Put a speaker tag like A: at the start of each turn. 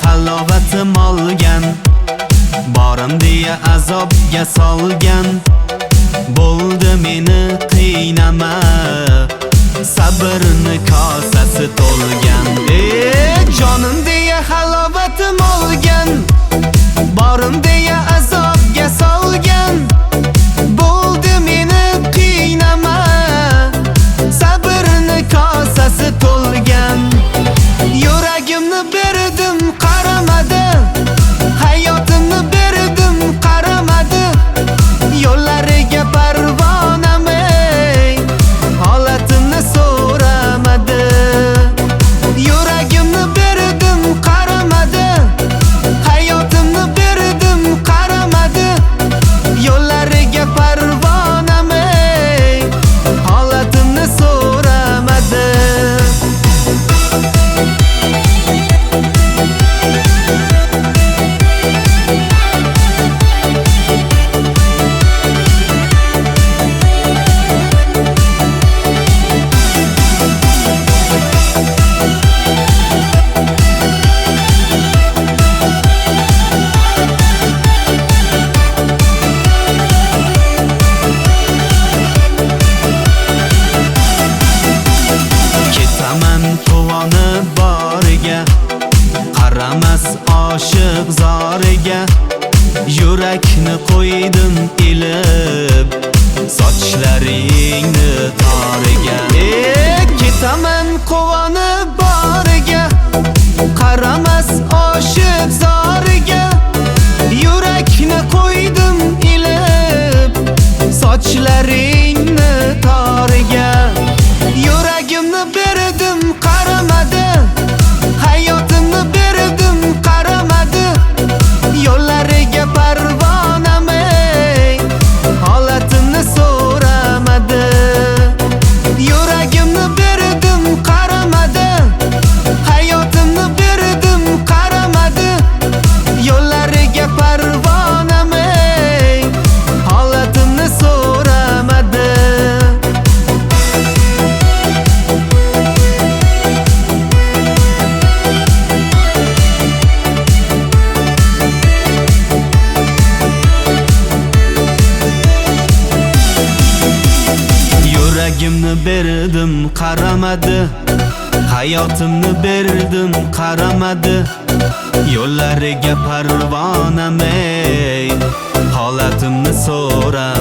A: Halovatim olgan, borim deya azobga solgan. Bo'ldi meni qiynama, sabrni kosasi to'lgan. Jonim deya halovatim olgan, borim deya azobga solgan. Bo'ldi meni qiynama, sabrni kosasi to'lgan. Yuragimni berdim qaramadi, hayotimni berdim qaramadi. Yo'llariga parvonamay, holatimni so'ramadi. Yuragimni berdim qaramadi, hayotimni berdim qaramadi. Yo'llariga parvonamay, holatimni so'ramadi. Qaramas oshiq zoriga, yurakni qo'ydim ilib, sochlaringni toriga. Ketaman quvonib boriga, qaramas oshiq zoriga, yurakni qo'ydim ilib, sochlaringni toriga. Yuragimni berdim qaramadi, hayotimni berdim qaramadi. Yo'llariga parvonamay, holatimni so'ramadi. Yuragimni berdim qaramadi, hayotimni berdim qaramadi. Yo'llariga parvonamay, holatimni so'ramadi. Yuragimni berdim qaramadi, hayotimni berdim qaramadi. Yo'llariga parvonamay, holatimni so'ramadi.